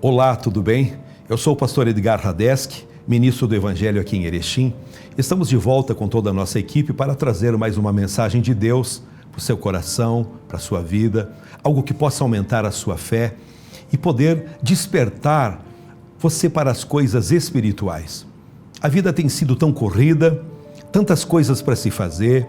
Olá, tudo bem? Eu sou o pastor Edgar Radeski, ministro do Evangelho aqui em Erechim. Estamos de volta com toda a nossa equipe para trazer mais uma mensagem de Deus para o seu coração, para a sua vida, algo que possa aumentar a sua fé e poder despertar você para as coisas espirituais. A vida tem sido tão corrida, tantas coisas para se fazer,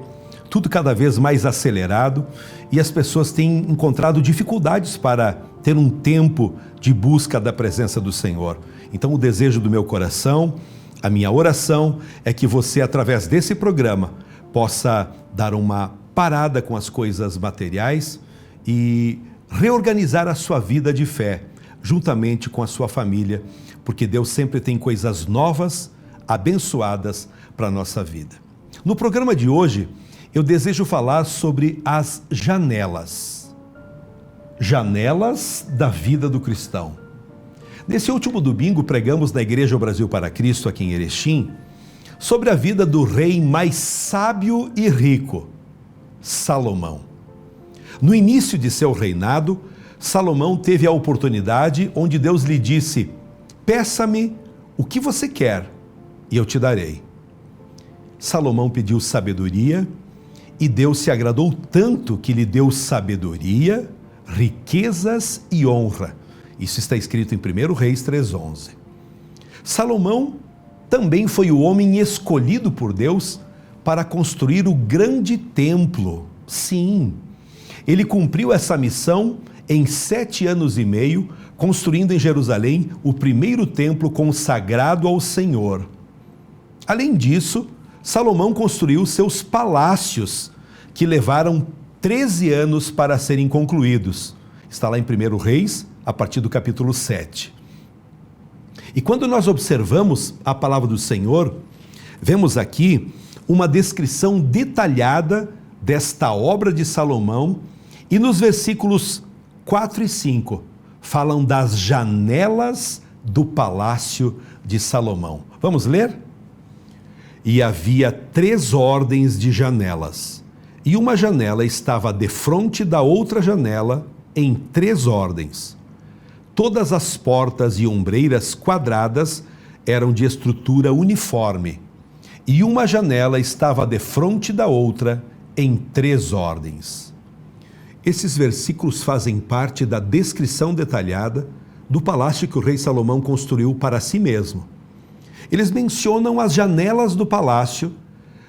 tudo cada vez mais acelerado e as pessoas têm encontrado dificuldades para ter um tempo de busca da presença do Senhor. Então o desejo do meu coração, a minha oração é que você, através desse programa, possa dar uma parada com as coisas materiais e reorganizar a sua vida de fé, juntamente com a sua família, porque Deus sempre tem coisas novas, abençoadas para a nossa vida. No programa de hoje, eu desejo falar sobre as janelas. Janelas da vida do cristão. Nesse último domingo, pregamos na Igreja Brasil para Cristo, aqui em Erechim, sobre a vida do rei mais sábio e rico, Salomão. No início de seu reinado, Salomão teve a oportunidade onde Deus lhe disse: peça-me o que você quer e eu te darei. Salomão pediu sabedoria e Deus se agradou tanto que lhe deu sabedoria, riquezas e honra. Isso está escrito em 1 Reis 3:11. Salomão também foi o homem escolhido por Deus para construir o grande templo. Sim, ele cumpriu essa missão em 7 anos e meio, construindo em Jerusalém o primeiro templo consagrado ao Senhor. Além disso, Salomão construiu seus palácios, que levaram 13 anos para serem concluídos. Está lá em 1 Reis, a partir do capítulo 7. E quando nós observamos a palavra do Senhor, vemos aqui uma descrição detalhada desta obra de Salomão, e nos versículos 4 e 5 falam das janelas do palácio de Salomão. Vamos ler? E havia 3 ordens de janelas, e uma janela estava defronte da outra janela em 3 ordens. Todas as portas e ombreiras quadradas eram de estrutura uniforme, e uma janela estava defronte da outra em 3 ordens. Esses versículos fazem parte da descrição detalhada do palácio que o rei Salomão construiu para si mesmo. Eles mencionam as janelas do palácio,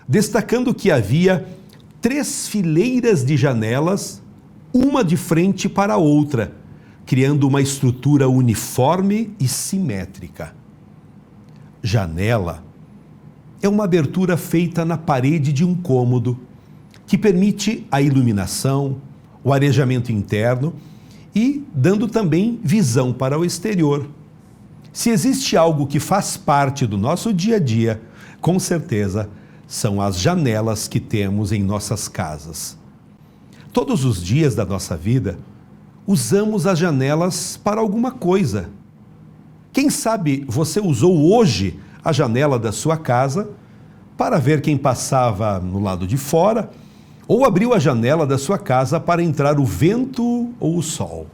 destacando que havia 3 fileiras de janelas, uma de frente para a outra, criando uma estrutura uniforme e simétrica. Janela é uma abertura feita na parede de um cômodo, que permite a iluminação, o arejamento interno e dando também visão para o exterior. Se existe algo que faz parte do nosso dia a dia, com certeza são as janelas que temos em nossas casas. Todos os dias da nossa vida, usamos as janelas para alguma coisa. Quem sabe você usou hoje a janela da sua casa para ver quem passava no lado de fora, ou abriu a janela da sua casa para entrar o vento ou o sol.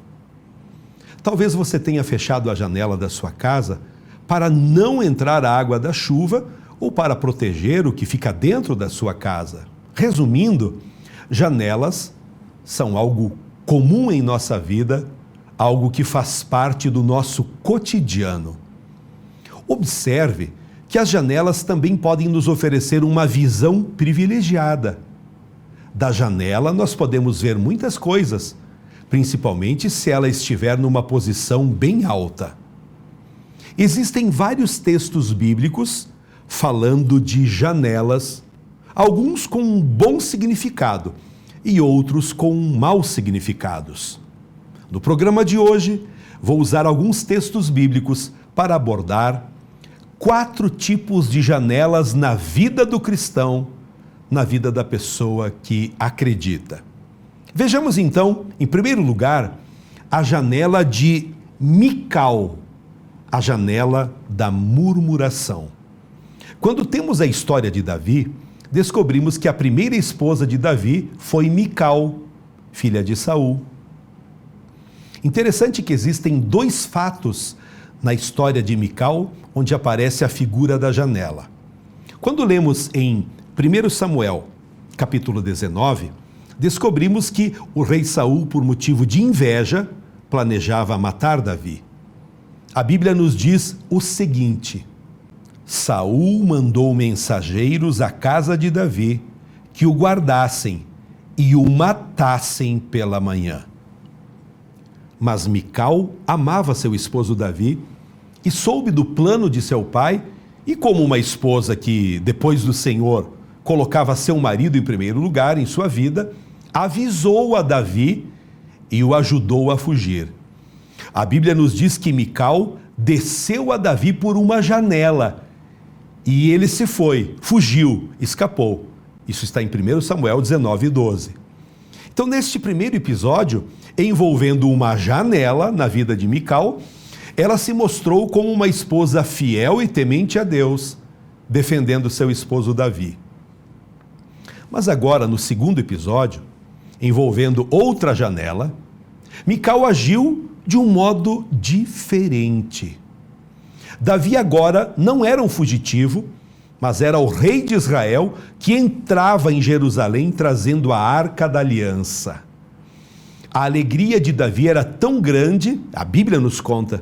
Talvez você tenha fechado a janela da sua casa para não entrar a água da chuva ou para proteger o que fica dentro da sua casa. Resumindo, janelas são algo comum em nossa vida, algo que faz parte do nosso cotidiano. Observe que as janelas também podem nos oferecer uma visão privilegiada. Da janela nós podemos ver muitas coisas, principalmente se ela estiver numa posição bem alta. Existem vários textos bíblicos falando de janelas, alguns com um bom significado e outros com maus significados. No programa de hoje, vou usar alguns textos bíblicos para abordar 4 tipos de janelas na vida do cristão, na vida da pessoa que acredita. Vejamos então, em primeiro lugar, a janela de Mical, a janela da murmuração. Quando temos a história de Davi, descobrimos que a primeira esposa de Davi foi Mical, filha de Saul. Interessante que existem dois fatos na história de Mical onde aparece a figura da janela. Quando lemos em 1 Samuel, capítulo 19, descobrimos que o rei Saul, por motivo de inveja, planejava matar Davi. A Bíblia nos diz o seguinte: Saul mandou mensageiros à casa de Davi que o guardassem e o matassem pela manhã. Mas Mical amava seu esposo Davi e soube do plano de seu pai, e como uma esposa que, depois do Senhor, colocava seu marido em primeiro lugar em sua vida, avisou a Davi e o ajudou a fugir. A Bíblia nos diz que Mical desceu a Davi por uma janela e ele se foi, fugiu, escapou. Isso está em 1 Samuel 19:12. Então, neste primeiro episódio, envolvendo uma janela na vida de Mical, ela se mostrou como uma esposa fiel e temente a Deus, defendendo seu esposo Davi. Mas agora, no segundo episódio, envolvendo outra janela, Mical agiu de um modo diferente. Davi agora não era um fugitivo, mas era o rei de Israel que entrava em Jerusalém trazendo a Arca da Aliança. A alegria de Davi era tão grande, a Bíblia nos conta,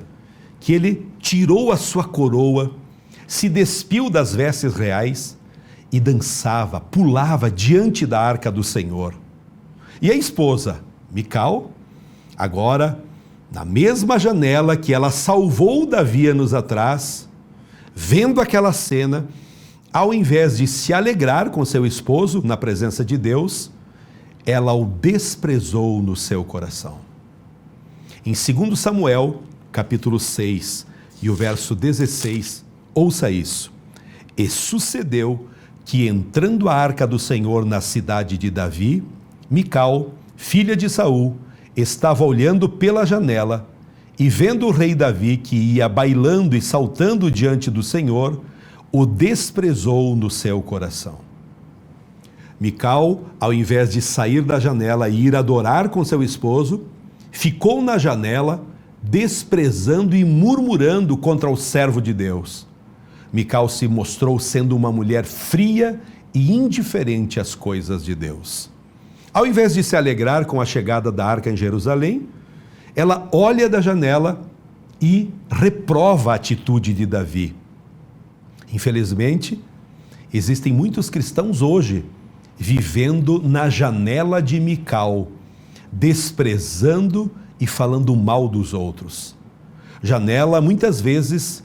que ele tirou a sua coroa, se despiu das vestes reais e dançava, pulava diante da Arca do Senhor. E a esposa, Mical, agora, na mesma janela que ela salvou Davi anos atrás, vendo aquela cena, ao invés de se alegrar com seu esposo na presença de Deus, ela o desprezou no seu coração. Em 2 Samuel, capítulo 6, e o verso 16, ouça isso. E sucedeu que, entrando a arca do Senhor na cidade de Davi, Mical, filha de Saul, estava olhando pela janela e, vendo o rei Davi que ia bailando e saltando diante do Senhor, o desprezou no seu coração. Mical, ao invés de sair da janela e ir adorar com seu esposo, ficou na janela, desprezando e murmurando contra o servo de Deus. Mical se mostrou sendo uma mulher fria e indiferente às coisas de Deus. Ao invés de se alegrar com a chegada da arca em Jerusalém, ela olha da janela e reprova a atitude de Davi. Infelizmente, existem muitos cristãos hoje vivendo na janela de Mical, desprezando e falando mal dos outros. Janela, muitas vezes,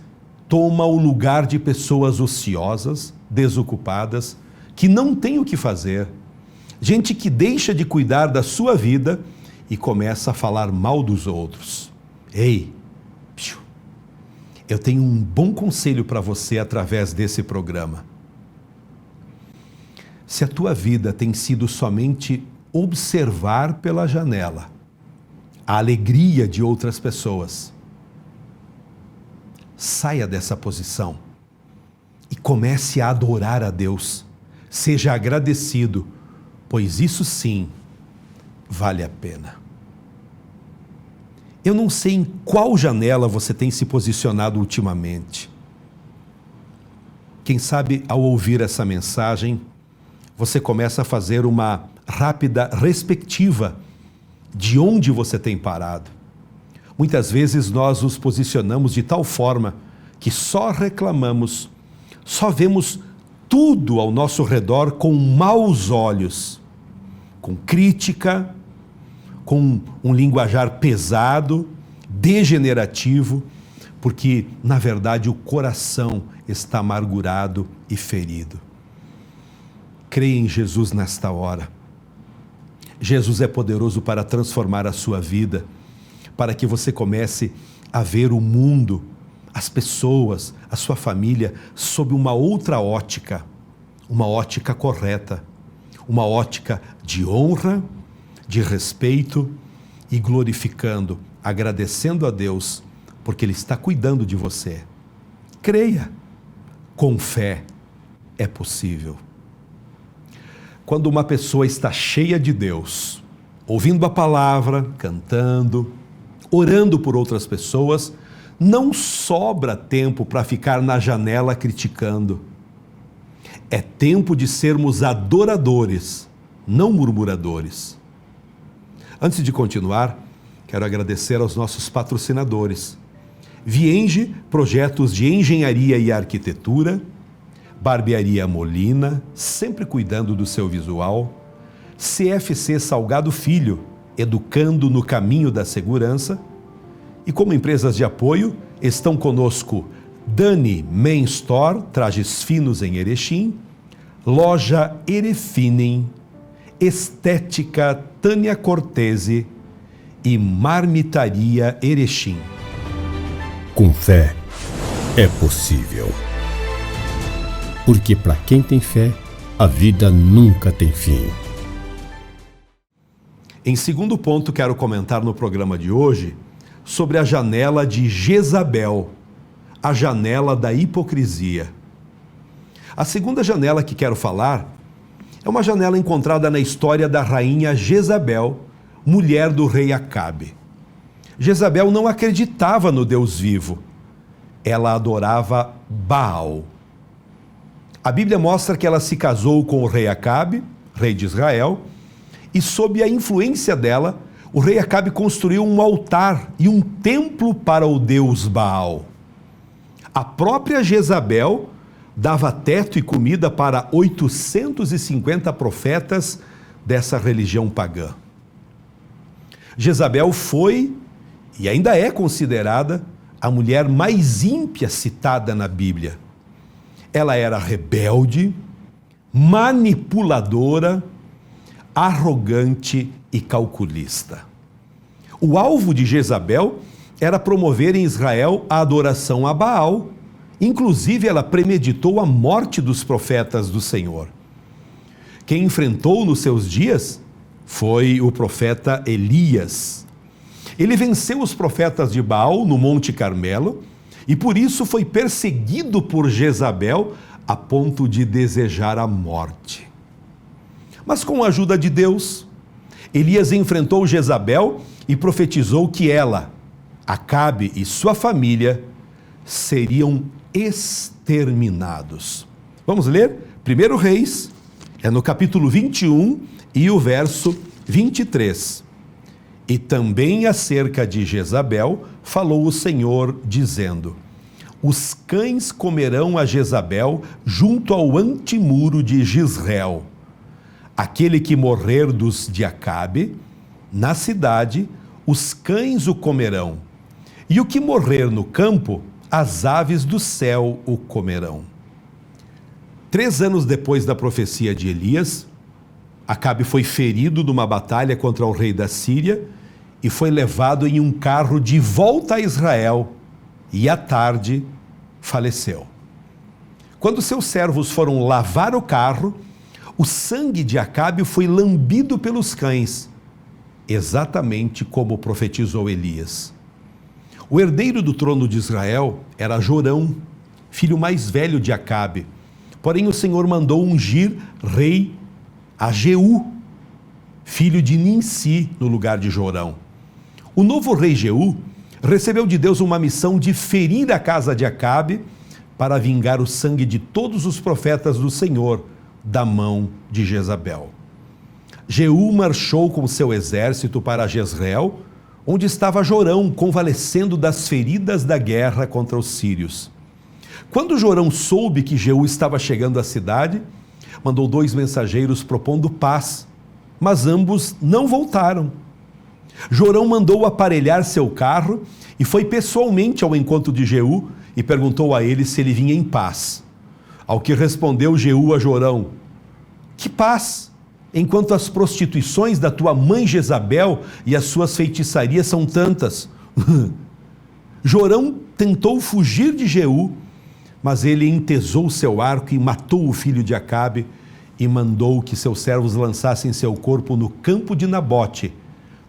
toma o lugar de pessoas ociosas, desocupadas, que não têm o que fazer. Gente que deixa de cuidar da sua vida e começa a falar mal dos outros. Ei, eu tenho um bom conselho para você através desse programa. Se a tua vida tem sido somente observar pela janela a alegria de outras pessoas, saia dessa posição e comece a adorar a Deus. Seja agradecido, pois isso sim vale a pena. Eu não sei em qual janela você tem se posicionado ultimamente. Quem sabe, ao ouvir essa mensagem, você começa a fazer uma rápida retrospectiva de onde você tem parado. Muitas vezes nós nos posicionamos de tal forma que só reclamamos, só vemos tudo ao nosso redor com maus olhos, com crítica, com um linguajar pesado, degenerativo, porque, na verdade, o coração está amargurado e ferido. Creia em Jesus nesta hora. Jesus é poderoso para transformar a sua vida, para que você comece a ver o mundo, as pessoas, a sua família, sob uma outra ótica, uma ótica correta, uma ótica de honra, de respeito e glorificando, agradecendo a Deus, porque Ele está cuidando de você. Creia, com fé é possível. Quando uma pessoa está cheia de Deus, ouvindo a palavra, cantando, orando por outras pessoas, não sobra tempo para ficar na janela criticando. É tempo de sermos adoradores, não murmuradores. Antes de continuar, quero agradecer aos nossos patrocinadores. Vienge, projetos de engenharia e arquitetura. Barbearia Molina, sempre cuidando do seu visual. CFC Salgado Filho, educando no caminho da segurança. E como empresas de apoio, estão conosco Dani Men Store, trajes finos em Erechim, Loja Erefinem, Estética Tânia Cortese e Marmitaria Erechim. Com fé é possível. Porque para quem tem fé, a vida nunca tem fim. Em segundo ponto, quero comentar no programa de hoje sobre a janela de Jezabel, a janela da hipocrisia. A segunda janela que quero falar é uma janela encontrada na história da rainha Jezabel, mulher do rei Acabe. Jezabel não acreditava no Deus vivo, ela adorava Baal. A Bíblia mostra que ela se casou com o rei Acabe, rei de Israel, e sob a influência dela, o rei Acabe construiu um altar e um templo para o deus Baal. A própria Jezabel dava teto e comida para 850 profetas dessa religião pagã. Jezabel foi e ainda é considerada a mulher mais ímpia citada na Bíblia. Ela era rebelde, manipuladora, arrogante e calculista. O alvo de Jezabel era promover em Israel a adoração a Baal. Inclusive, ela premeditou a morte dos profetas do Senhor. Quem enfrentou nos seus dias foi o profeta Elias. Ele venceu os profetas de Baal no Monte Carmelo e por isso foi perseguido por Jezabel a ponto de desejar a morte. Mas com a ajuda de Deus, Elias enfrentou Jezabel e profetizou que ela, Acabe e sua família seriam exterminados. Vamos ler? 1 Reis, é no capítulo 21 e o verso 23. E também acerca de Jezabel falou o Senhor, dizendo: os cães comerão a Jezabel junto ao antemuro de Jezreel. Aquele que morrer dos de Acabe, na cidade, os cães o comerão, e o que morrer no campo, as aves do céu o comerão. 3 anos depois da profecia de Elias, Acabe foi ferido numa batalha contra o rei da Síria e foi levado em um carro de volta a Israel e à tarde faleceu. Quando seus servos foram lavar o carro, o sangue de Acabe foi lambido pelos cães, exatamente como profetizou Elias. O herdeiro do trono de Israel era Jorão, filho mais velho de Acabe. Porém, o Senhor mandou ungir rei a Jeú, filho de Ninsi, no lugar de Jorão. O novo rei Jeú recebeu de Deus uma missão de ferir a casa de Acabe para vingar o sangue de todos os profetas do Senhor da mão de Jezabel. Jeú marchou com seu exército para Jezreel, onde estava Jorão convalescendo das feridas da guerra contra os sírios. Quando Jorão soube que Jeú estava chegando à cidade, mandou 2 mensageiros propondo paz, mas ambos não voltaram. Jorão mandou aparelhar seu carro e foi pessoalmente ao encontro de Jeú e perguntou a ele se ele vinha em paz. Ao que respondeu Jeú a Jorão: que paz, enquanto as prostituições da tua mãe Jezabel e as suas feitiçarias são tantas. Jorão tentou fugir de Jeú, mas ele entesou seu arco e matou o filho de Acabe e mandou que seus servos lançassem seu corpo no campo de Nabote,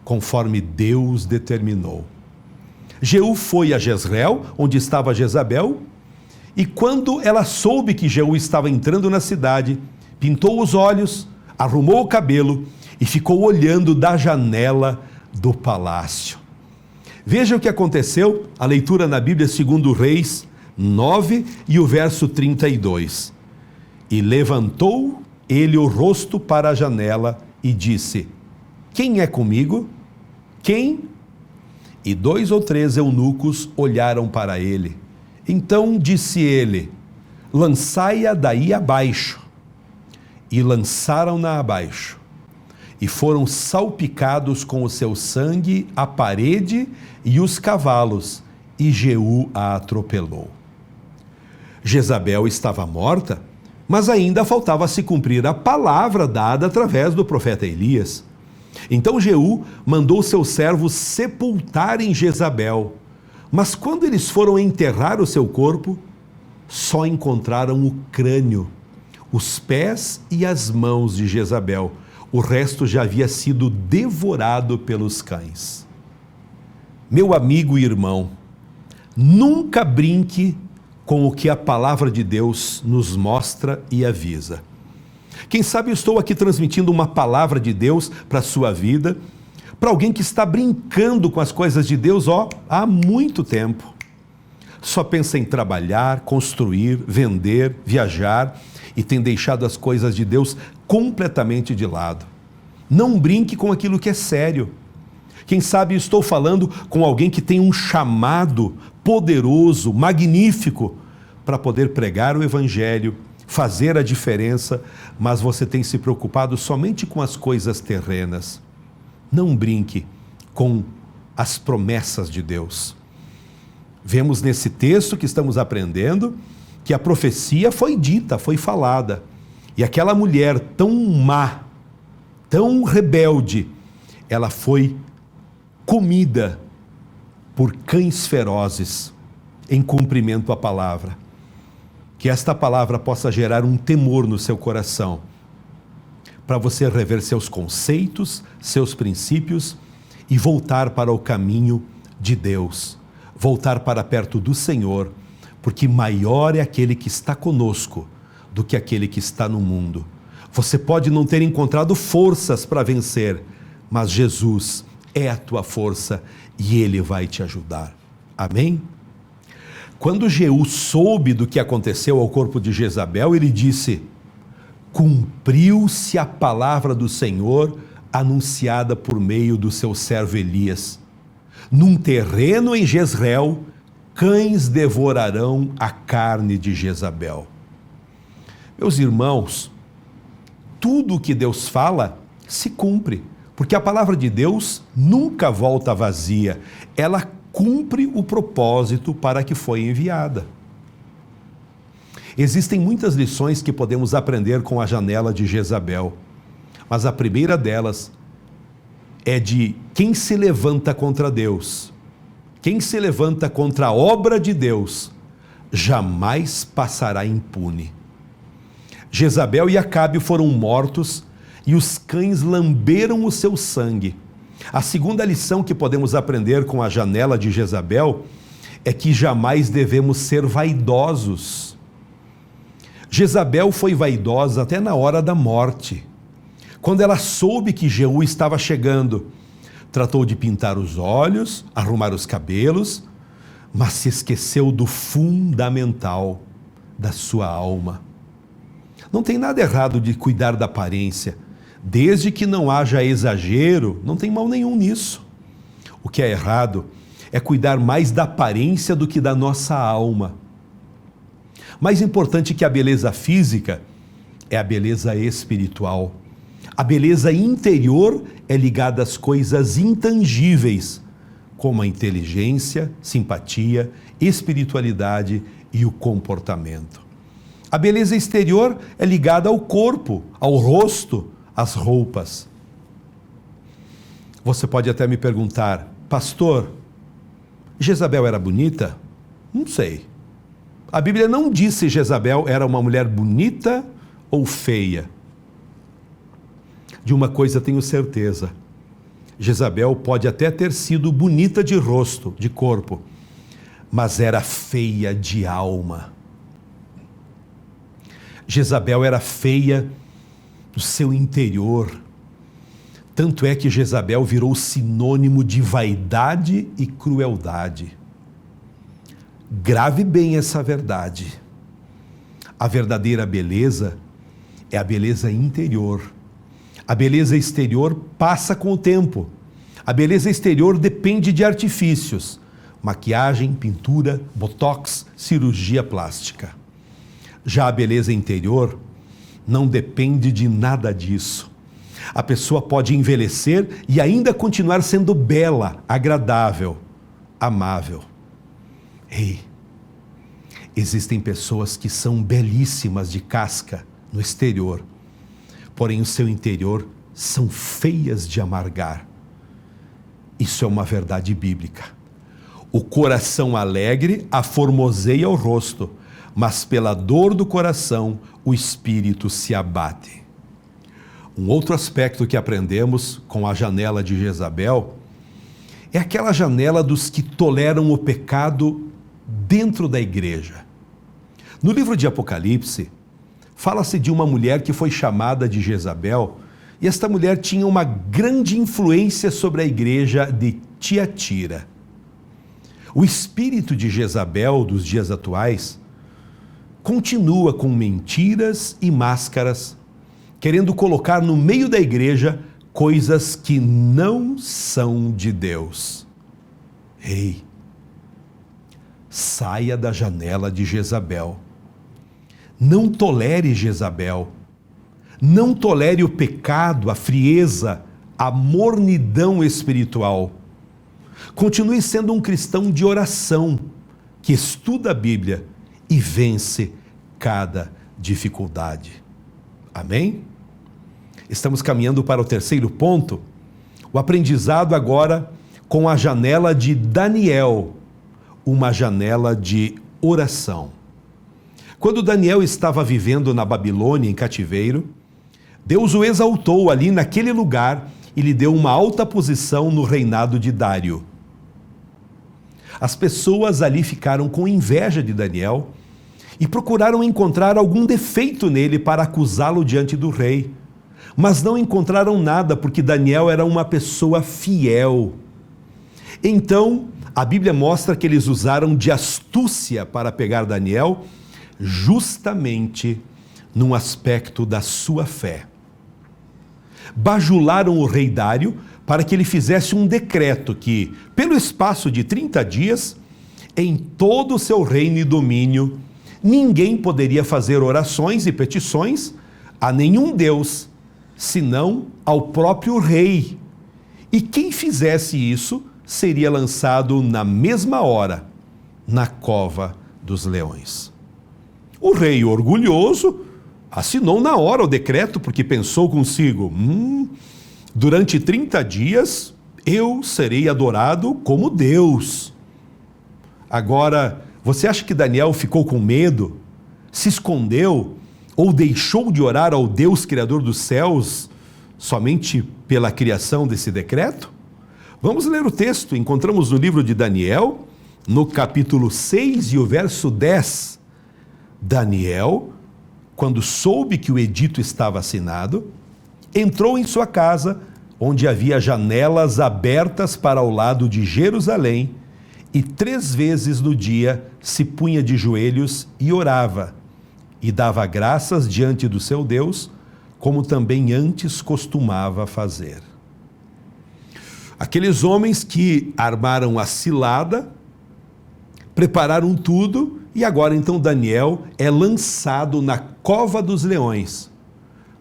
conforme Deus determinou. Jeú foi a Jezreel, onde estava Jezabel, e quando ela soube que Jeú estava entrando na cidade, pintou os olhos, arrumou o cabelo e ficou olhando da janela do palácio. Veja o que aconteceu, a leitura na Bíblia segundo Reis 9 e o verso 32. E levantou ele o rosto para a janela e disse: quem é comigo? Quem? E 2 ou 3 eunucos olharam para ele. Então disse ele: lançai-a daí abaixo. E lançaram-na abaixo. E foram salpicados com o seu sangue a parede e os cavalos, e Jeú a atropelou. Jezabel estava morta, mas ainda faltava se cumprir a palavra dada através do profeta Elias. Então Jeú mandou seus servos sepultarem Jezabel, mas quando eles foram enterrar o seu corpo, só encontraram o crânio, os pés e as mãos de Jezabel. O resto já havia sido devorado pelos cães. Meu amigo e irmão, nunca brinque com o que a palavra de Deus nos mostra e avisa. Quem sabe eu estou aqui transmitindo uma palavra de Deus para a sua vida, para alguém que está brincando com as coisas de Deus, há muito tempo. Só pensa em trabalhar, construir, vender, viajar e tem deixado as coisas de Deus completamente de lado. Não brinque com aquilo que é sério. Quem sabe eu estou falando com alguém que tem um chamado poderoso, magnífico, para poder pregar o Evangelho, fazer a diferença, mas você tem se preocupado somente com as coisas terrenas. Não brinque com as promessas de Deus. Vemos nesse texto que estamos aprendendo que a profecia foi dita, foi falada. E aquela mulher tão má, tão rebelde, ela foi comida por cães ferozes em cumprimento à palavra. Que esta palavra possa gerar um temor no seu coração, para você rever seus conceitos, seus princípios e voltar para o caminho de Deus, voltar para perto do Senhor, porque maior é aquele que está conosco do que aquele que está no mundo. Você pode não ter encontrado forças para vencer, mas Jesus é a tua força e Ele vai te ajudar. Amém? Quando Jeú soube do que aconteceu ao corpo de Jezabel, ele disse: cumpriu-se a palavra do Senhor anunciada por meio do seu servo Elias. Num terreno em Jezreel, cães devorarão a carne de Jezabel. Meus irmãos, tudo o que Deus fala se cumpre, porque a palavra de Deus nunca volta vazia, ela cumpre o propósito para que foi enviada. Existem muitas lições que podemos aprender com a janela de Jezabel, mas a primeira delas é de quem se levanta contra Deus, quem se levanta contra a obra de Deus, jamais passará impune. Jezabel e Acabe foram mortos e os cães lamberam o seu sangue. A segunda lição que podemos aprender com a janela de Jezabel é que jamais devemos ser vaidosos. Jezabel foi vaidosa até na hora da morte. Quando ela soube que Jeú estava chegando, tratou de pintar os olhos, arrumar os cabelos, mas se esqueceu do fundamental da sua alma. Não tem nada errado de cuidar da aparência, desde que não haja exagero, não tem mal nenhum nisso. O que é errado é cuidar mais da aparência do que da nossa alma. Mais importante que a beleza física é a beleza espiritual. A beleza interior é ligada às coisas intangíveis, como a inteligência, simpatia, espiritualidade e o comportamento. A beleza exterior é ligada ao corpo, ao rosto, às roupas. Você pode até me perguntar: pastor, Jezabel era bonita? Não sei. A Bíblia não diz se Jezabel era uma mulher bonita ou feia. De uma coisa tenho certeza: Jezabel pode até ter sido bonita de rosto, de corpo, mas era feia de alma. Jezabel era feia no seu interior. Tanto é que Jezabel virou sinônimo de vaidade e crueldade. Grave bem essa verdade. A verdadeira beleza é a beleza interior. A beleza exterior passa com o tempo. A beleza exterior depende de artifícios: maquiagem, pintura, botox, cirurgia plástica. Já a beleza interior não depende de nada disso. A pessoa pode envelhecer e ainda continuar sendo bela, agradável, amável. Ei, existem pessoas que são belíssimas de casca no exterior, porém o seu interior são feias de amargar. Isso é uma verdade bíblica. O coração alegre aformoseia o rosto, mas pela dor do coração o espírito se abate. Um outro aspecto que aprendemos com a janela de Jezabel é aquela janela dos que toleram o pecado dentro da igreja. No livro de Apocalipse, fala-se de uma mulher que foi chamada de Jezabel, e esta mulher tinha uma grande influência sobre a igreja de Tiatira. O espírito de Jezabel dos dias atuais continua com mentiras e máscaras, querendo colocar no meio da igreja coisas que não são de Deus. Ei, saia da janela de Jezabel. Não tolere Jezabel. Não tolere o pecado, a frieza, a mornidão espiritual. Continue sendo um cristão de oração, que estuda a Bíblia e vence cada dificuldade. Amém? Estamos caminhando para o terceiro ponto, o aprendizado agora com a janela de Daniel, uma janela de oração. Quando Daniel estava vivendo na Babilônia em cativeiro, Deus o exaltou ali naquele lugar e lhe deu uma alta posição no reinado de Dário. As pessoas ali ficaram com inveja de Daniel e procuraram encontrar algum defeito nele para acusá-lo diante do rei. Mas não encontraram nada, porque Daniel era uma pessoa fiel. Então, a Bíblia mostra que eles usaram de astúcia para pegar Daniel, justamente num aspecto da sua fé. Bajularam o rei Dário para que ele fizesse um decreto que, pelo espaço de 30 dias, em todo o seu reino e domínio, ninguém poderia fazer orações e petições a nenhum Deus, senão ao próprio rei. E quem fizesse isso seria lançado na mesma hora na cova dos leões. O rei, orgulhoso, assinou na hora o decreto, porque pensou consigo: durante 30 dias eu serei adorado como Deus. Agora, você acha que Daniel ficou com medo, se escondeu ou deixou de orar ao Deus Criador dos céus somente pela criação desse decreto? Vamos ler o texto. Encontramos no livro de Daniel, no capítulo 6 e o verso 10. Daniel, quando soube que o edito estava assinado, entrou em sua casa, onde havia janelas abertas para o lado de Jerusalém, e 3 vezes no dia se punha de joelhos e orava, e dava graças diante do seu Deus, como também antes costumava fazer. Aqueles homens que armaram a cilada, prepararam tudo, e agora então Daniel é lançado na cova dos leões.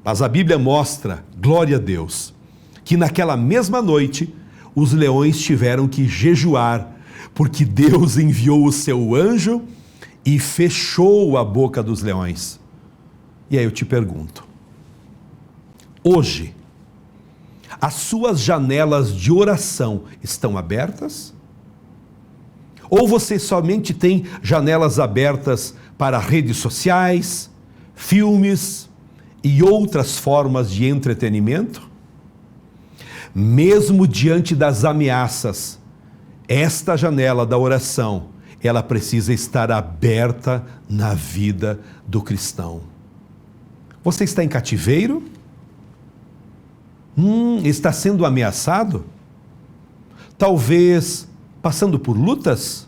Mas a Bíblia mostra, glória a Deus, que naquela mesma noite os leões tiveram que jejuar, porque Deus enviou o seu anjo e fechou a boca dos leões. E aí eu te pergunto, hoje, as suas janelas de oração estão abertas? Ou você somente tem janelas abertas para redes sociais, filmes e outras formas de entretenimento? Mesmo diante das ameaças, esta janela da oração, ela precisa estar aberta na vida do cristão. Você está em cativeiro? Está sendo ameaçado? Talvez passando por lutas?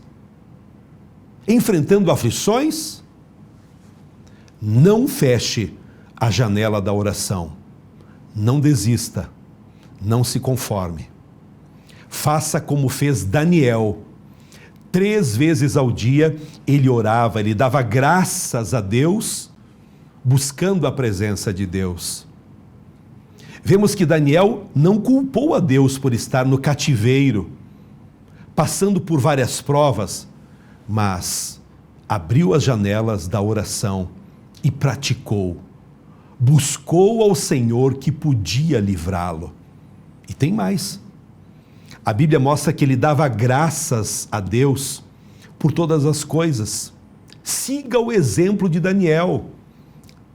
Enfrentando aflições? Não feche a janela da oração. Não desista. Não se conforme. Faça como fez Daniel. 3 vezes ao dia ele orava, ele dava graças a Deus, buscando a presença de Deus. Vemos que Daniel não culpou a Deus por estar no cativeiro, passando por várias provas, mas abriu as janelas da oração e praticou. Buscou ao Senhor que podia livrá-lo. E tem mais. A Bíblia mostra que ele dava graças a Deus por todas as coisas. Siga o exemplo de Daniel.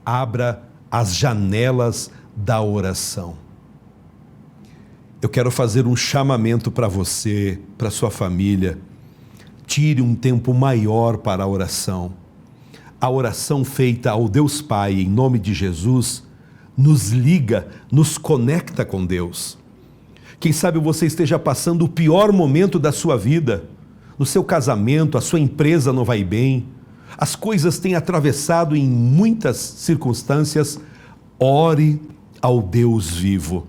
Abra as janelas da oração. Eu quero fazer um chamamento para você, para sua família. Tire um tempo maior para a oração. A oração feita ao Deus Pai, em nome de Jesus, nos liga, nos conecta com Deus. Quem sabe você esteja passando o pior momento da sua vida, no seu casamento, a sua empresa não vai bem, as coisas têm atravessado em muitas circunstâncias. Ore ao Deus vivo.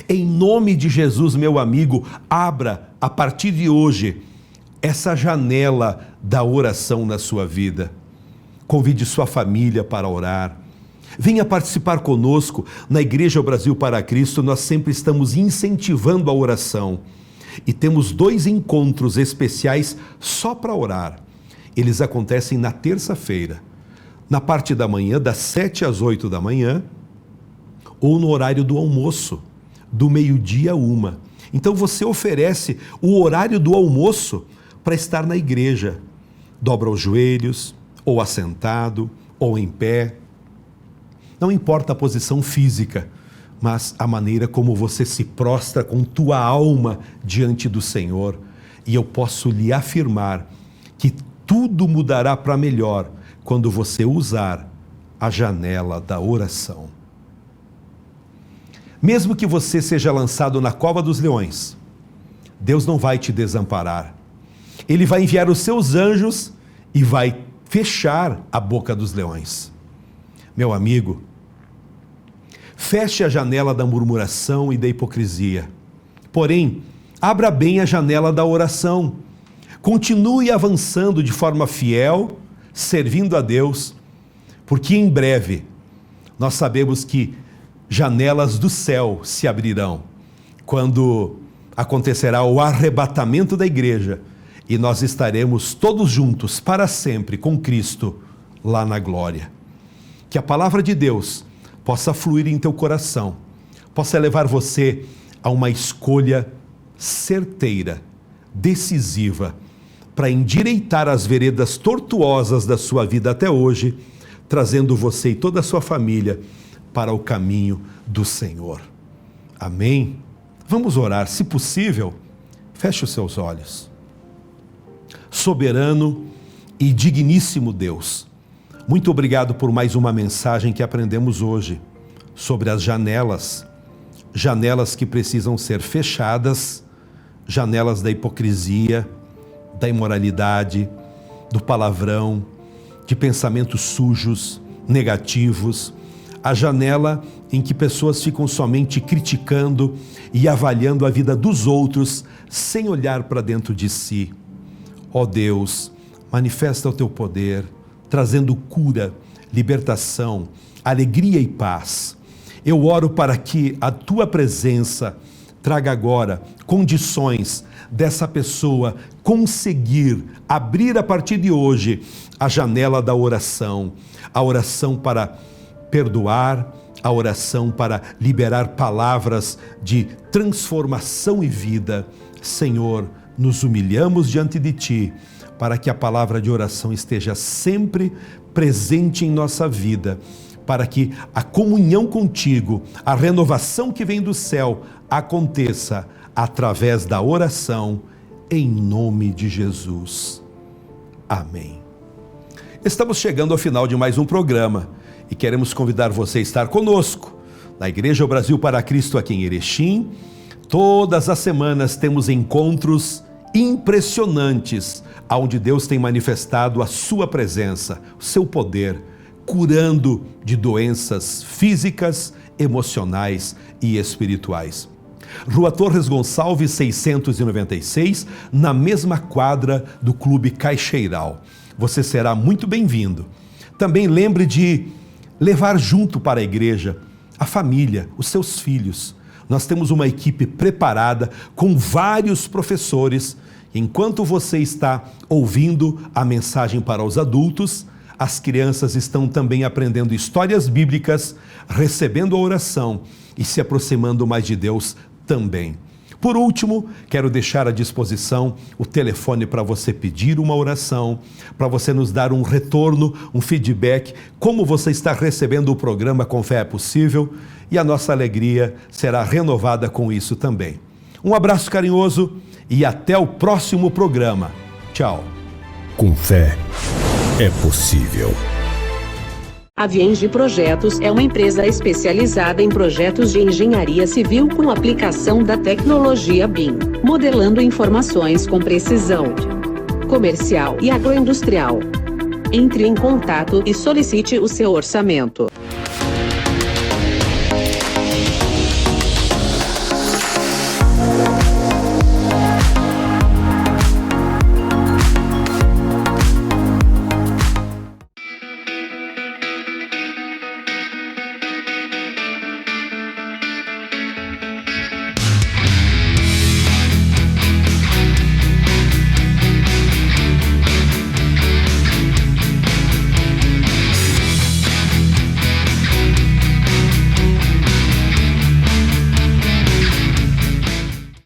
Em nome de Jesus, meu amigo, abra a partir de hoje essa janela da oração na sua vida. Convide sua família para orar. Venha participar conosco na Igreja Brasil para Cristo. Nós sempre estamos incentivando a oração e temos 2 encontros especiais só para orar. Eles acontecem na terça-feira, na parte da manhã, das 7 às 8 da manhã, ou no horário do almoço, do meio-dia a 1. Então você oferece o horário do almoço para estar na igreja. Dobra os joelhos, ou assentado, ou em pé. Não importa a posição física, mas a maneira como você se prostra com tua alma diante do Senhor. E eu posso lhe afirmar que tudo mudará para melhor quando você usar a janela da oração. Mesmo que você seja lançado na cova dos leões, Deus não vai te desamparar. Ele vai enviar os seus anjos e vai fechar a boca dos leões. Meu amigo, feche a janela da murmuração e da hipocrisia. Porém, abra bem a janela da oração. Continue avançando de forma fiel, servindo a Deus, porque em breve nós sabemos que janelas do céu se abrirão, quando acontecerá o arrebatamento da igreja e nós estaremos todos juntos para sempre com Cristo lá na glória. Que a palavra de Deus possa fluir em teu coração, possa levar você a uma escolha certeira, decisiva, para endireitar as veredas tortuosas da sua vida até hoje, trazendo você e toda a sua família para o caminho do Senhor. Amém? Vamos orar, se possível, feche os seus olhos. Soberano e digníssimo Deus, muito obrigado por mais uma mensagem que aprendemos hoje sobre as janelas que precisam ser fechadas, janelas da hipocrisia, da imoralidade, do palavrão, de pensamentos sujos, negativos, a janela em que pessoas ficam somente criticando e avaliando a vida dos outros sem olhar para dentro de si. Ó Deus, manifesta o teu poder, trazendo cura, libertação, alegria e paz. Eu oro para que a tua presença traga agora condições dessa pessoa conseguir abrir a partir de hoje a janela da oração, a oração para perdoar, a oração para liberar palavras de transformação e vida. Senhor, nos humilhamos diante de Ti, para que a palavra de oração esteja sempre presente em nossa vida, para que a comunhão contigo, a renovação que vem do céu, aconteça através da oração, em nome de Jesus. Amém. Estamos chegando ao final de mais um programa e queremos convidar você a estar conosco Na Igreja Brasil para Cristo aqui em Erechim, todas as semanas temos encontros impressionantes, onde Deus tem manifestado a sua presença, o seu poder, curando de doenças físicas, emocionais e espirituais. Rua Torres Gonçalves 696, na mesma quadra do Clube Caixeiral. Você será muito bem-vindo. Também lembre de levar junto para a igreja a família, os seus filhos. Nós temos uma equipe preparada com vários professores. Enquanto você está ouvindo a mensagem para os adultos, as crianças estão também aprendendo histórias bíblicas, recebendo a oração e se aproximando mais de Deus também. Por último, quero deixar à disposição o telefone para você pedir uma oração, para você nos dar um retorno, um feedback, como você está recebendo o programa Com Fé é Possível, e a nossa alegria será renovada com isso também. Um abraço carinhoso e até o próximo programa. Tchau. Com fé é possível. A Vienge Projetos é uma empresa especializada em projetos de engenharia civil com aplicação da tecnologia BIM, modelando informações com precisão. Comercial e agroindustrial. Entre em contato e solicite o seu orçamento.